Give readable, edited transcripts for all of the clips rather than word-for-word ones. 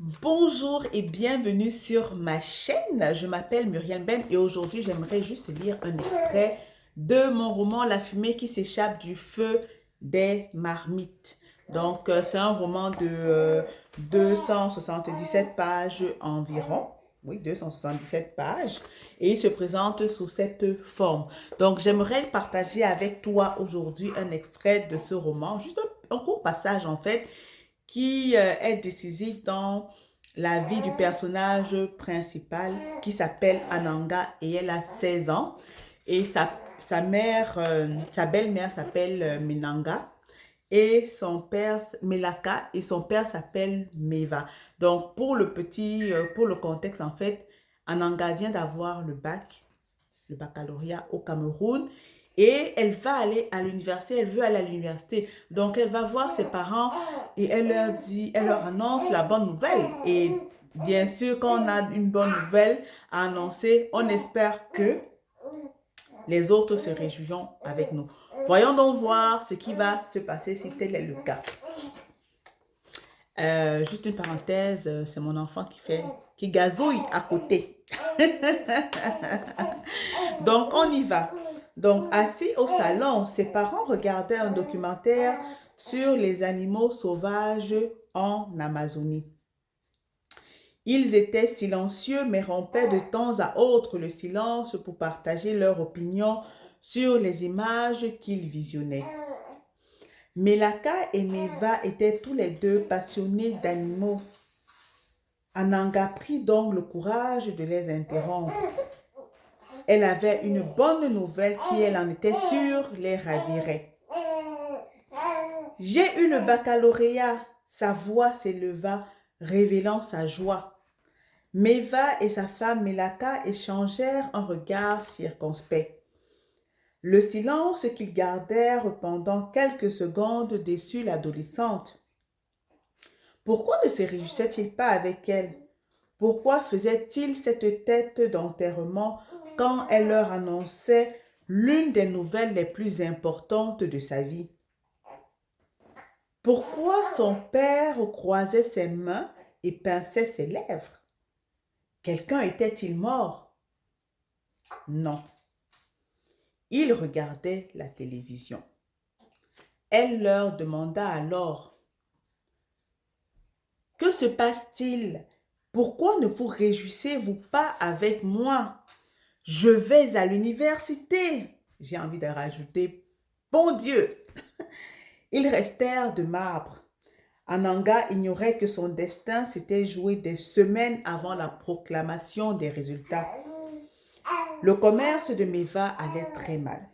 Bonjour et bienvenue sur ma chaîne. Je m'appelle Muriel Ben et aujourd'hui j'aimerais juste lire un extrait de mon roman La fumée qui s'échappe du feu des marmites. Donc c'est un roman de 277 pages environ. Oui, 277 pages. Et il se présente sous cette forme. Donc j'aimerais partager avec toi aujourd'hui un extrait de ce roman, juste un court passage en fait qui est décisif dans la vie du personnage principal qui s'appelle Ananga et elle a 16 ans. Et sa mère, sa belle-mère s'appelle Menanga et son père, Melaka, et son père s'appelle Meva. Donc pour le contexte en fait, Ananga vient d'avoir le baccalauréat au Cameroun. Et elle va aller à l'université, elle veut aller à l'université. Donc, elle va voir ses parents et elle leur annonce la bonne nouvelle. Et bien sûr, quand on a une bonne nouvelle à annoncer, on espère que les autres se réjouiront avec nous. Voyons donc voir ce qui va se passer si tel est le cas. Juste une parenthèse, c'est mon enfant qui gazouille à côté. Donc, on y va. Donc, assis au salon, ses parents regardaient un documentaire sur les animaux sauvages en Amazonie. Ils étaient silencieux, mais rompaient de temps à autre le silence pour partager leur opinion sur les images qu'ils visionnaient. Melaka et Meva étaient tous les deux passionnés d'animaux. Ananga prit donc le courage de les interrompre. Elle avait une bonne nouvelle qui, elle en était sûre, les ravirait. J'ai eu le baccalauréat. Sa voix s'éleva, révélant sa joie. Meva et sa femme Melaka échangèrent un regard circonspect. Le silence qu'ils gardèrent pendant quelques secondes déçut l'adolescente. Pourquoi ne se réjouissait-il pas avec elle? Pourquoi faisait-il cette tête d'enterrement quand elle leur annonçait l'une des nouvelles les plus importantes de sa vie? Pourquoi son père croisait ses mains et pinçait ses lèvres? Quelqu'un était-il mort? Non. Il regardait la télévision. Elle leur demanda alors: que se passe-t-il? Pourquoi ne vous réjouissez-vous pas avec moi? Je vais à l'université. J'ai envie de rajouter, bon Dieu. Ils restèrent de marbre. Ananga ignorait que son destin s'était joué des semaines avant la proclamation des résultats. Le commerce de Meva allait très mal.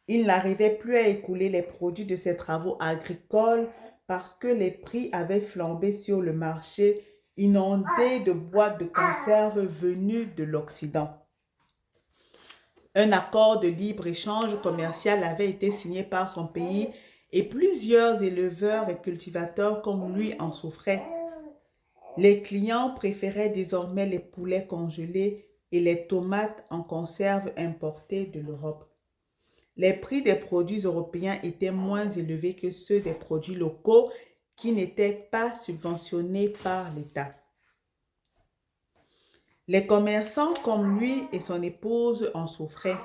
Il n'arrivait plus à écouler les produits de ses travaux agricoles parce que les prix avaient flambé sur le marché, inondé de boîtes de conserve venues de l'Occident. Un accord de libre-échange commercial avait été signé par son pays et plusieurs éleveurs et cultivateurs comme lui en souffraient. Les clients préféraient désormais les poulets congelés et les tomates en conserve importées de l'Europe. Les prix des produits européens étaient moins élevés que ceux des produits locaux qui n'étaient pas subventionnés par l'État. Les commerçants comme lui et son épouse en souffraient.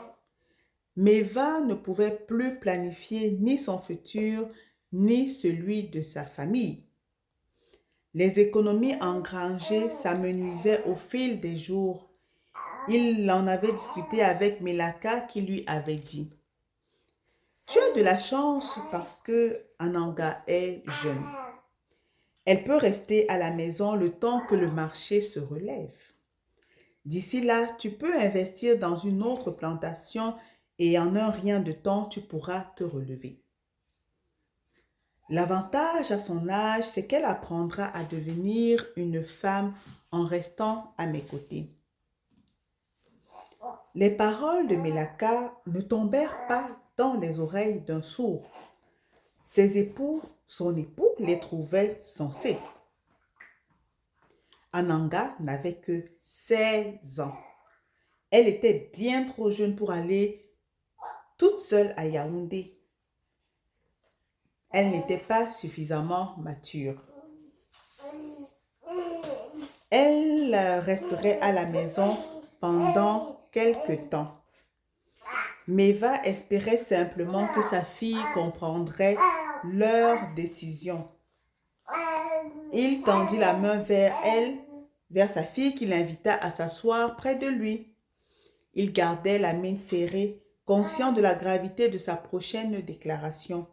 Meva ne pouvait plus planifier ni son futur, ni celui de sa famille. Les économies engrangées s'amenuisaient au fil des jours. Il en avait discuté avec Melaka qui lui avait dit: tu as de la chance parce que Ananga est jeune. Elle peut rester à la maison le temps que le marché se relève. D'ici là, tu peux investir dans une autre plantation et en un rien de temps, tu pourras te relever. L'avantage à son âge, c'est qu'elle apprendra à devenir une femme en restant à mes côtés. Les paroles de Melaka ne tombèrent pas dans les oreilles d'un sourd. Son époux les trouvait sensés. Ananga n'avait que 16 ans. Elle était bien trop jeune pour aller toute seule à Yaoundé. Elle n'était pas suffisamment mature. il resterait à la maison pendant quelque temps. Meva espérait simplement que sa fille comprendrait leur décision. Il tendit la main vers elle, vers sa fille, qui l'invita à s'asseoir près de lui. Il gardait la main serrée, conscient de la gravité de sa prochaine déclaration.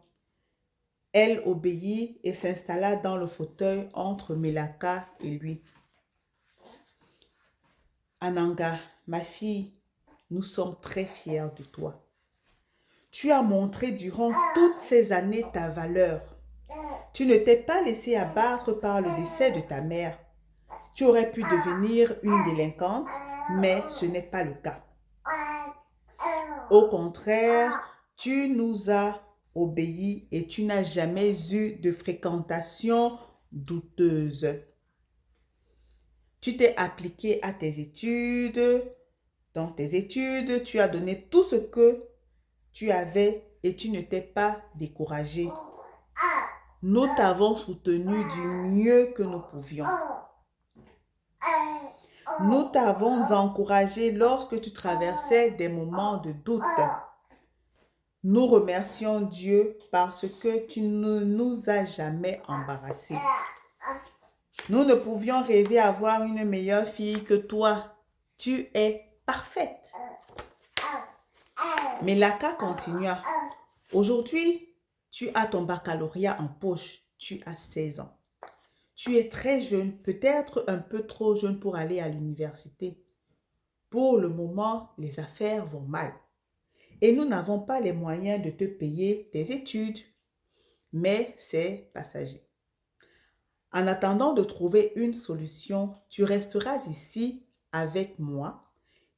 Elle obéit et s'installa dans le fauteuil entre Melaka et lui. Ananga, ma fille, nous sommes très fiers de toi. Tu as montré durant toutes ces années ta valeur. Tu ne t'es pas laissé abattre par le décès de ta mère. Tu aurais pu devenir une délinquante, mais ce n'est pas le cas. Au contraire, tu nous as obéi et tu n'as jamais eu de fréquentation douteuse. Tu t'es appliqué à tes études. Dans tes études, tu as donné tout ce que tu avais et tu ne t'es pas découragé. Nous t'avons soutenu du mieux que nous pouvions. Nous t'avons encouragé lorsque tu traversais des moments de doute. Nous remercions Dieu parce que tu ne nous as jamais embarrassés. Nous ne pouvions rêver avoir une meilleure fille que toi. Tu es parfaite. Mais Laka continua. Aujourd'hui, tu as ton baccalauréat en poche. Tu as 16 ans. Tu es très jeune, peut-être un peu trop jeune pour aller à l'université. Pour le moment, les affaires vont mal. Et nous n'avons pas les moyens de te payer tes études. Mais c'est passager. En attendant de trouver une solution, tu resteras ici avec moi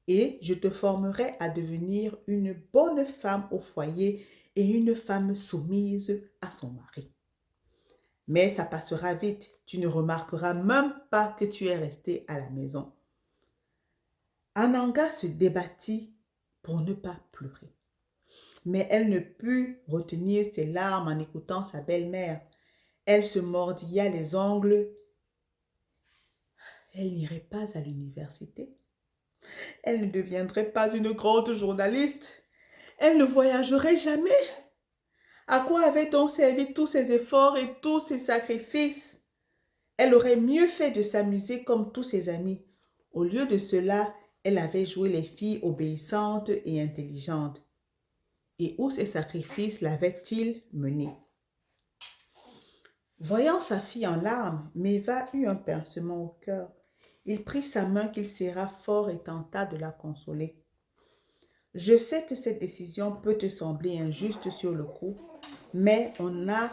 et je te formerai à devenir une bonne femme au foyer et une femme soumise à son mari. Mais ça passera vite, tu ne remarqueras même pas que tu es resté à la maison. Ananga se débattit pour ne pas pleurer. Mais elle ne put retenir ses larmes en écoutant sa belle-mère. Elle se mordilla les ongles. Elle n'irait pas à l'université. Elle ne deviendrait pas une grande journaliste. Elle ne voyagerait jamais. À quoi avaient donc servi tous ses efforts et tous ses sacrifices? Elle aurait mieux fait de s'amuser comme tous ses amis. Au lieu de cela, elle avait joué les filles obéissantes et intelligentes. Et où ces sacrifices l'avaient-ils menée? Voyant sa fille en larmes, Meva eut un pincement au cœur. Il prit sa main qu'il serra fort et tenta de la consoler. « Je sais que cette décision peut te sembler injuste sur le coup, mais on n'a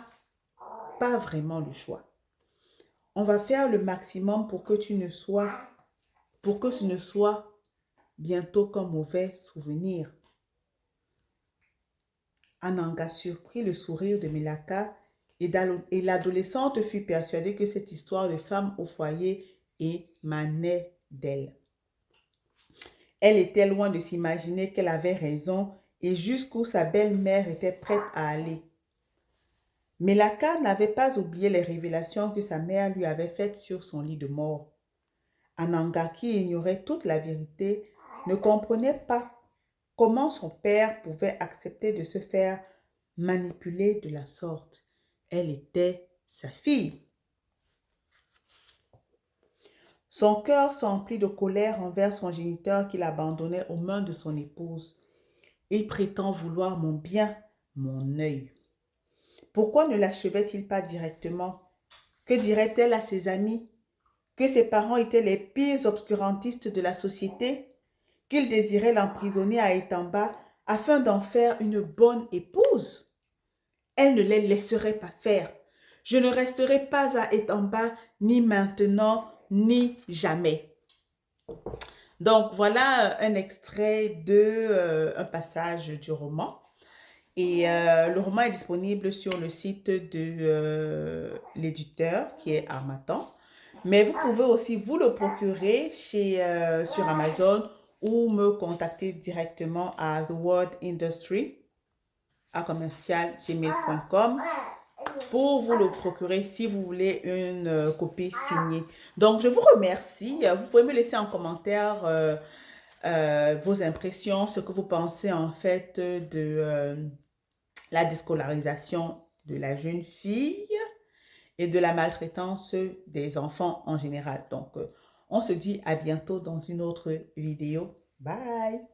pas vraiment le choix. On va faire le maximum pour que ce ne soit bientôt qu'un mauvais souvenir. » Ananga surprit le sourire de Melaka et l'adolescente fut persuadée que cette histoire de femme au foyer émanait d'elle. Elle était loin de s'imaginer qu'elle avait raison et jusqu'où sa belle-mère était prête à aller. Melaka n'avait pas oublié les révélations que sa mère lui avait faites sur son lit de mort. Ananga, qui ignorait toute la vérité, ne comprenait pas comment son père pouvait accepter de se faire manipuler de la sorte. Elle était sa fille. Son cœur s'emplit de colère envers son géniteur qu'il abandonnait aux mains de son épouse. Il prétend vouloir mon bien, mon œil. Pourquoi ne l'achevait-il pas directement? Que dirait-elle à ses amis? Que ses parents étaient les pires obscurantistes de la société? Qu'il désirait l'emprisonner à Etamba afin d'en faire une bonne épouse? Elle ne les laisserait pas faire. Je ne resterai pas à Etamba ni maintenant ni jamais. Donc, voilà un extrait de un passage du roman. Et le roman est disponible sur le site de l'éditeur qui est Harmattan. Mais vous pouvez aussi vous le procurer sur Amazon ou me contacter directement à The Word Industry @gmail.com pour vous le procurer si vous voulez une copie signée. Donc, je vous remercie. Vous pouvez me laisser en commentaire vos impressions, ce que vous pensez en fait de la déscolarisation de la jeune fille et de la maltraitance des enfants en général. Donc, on se dit à bientôt dans une autre vidéo. Bye!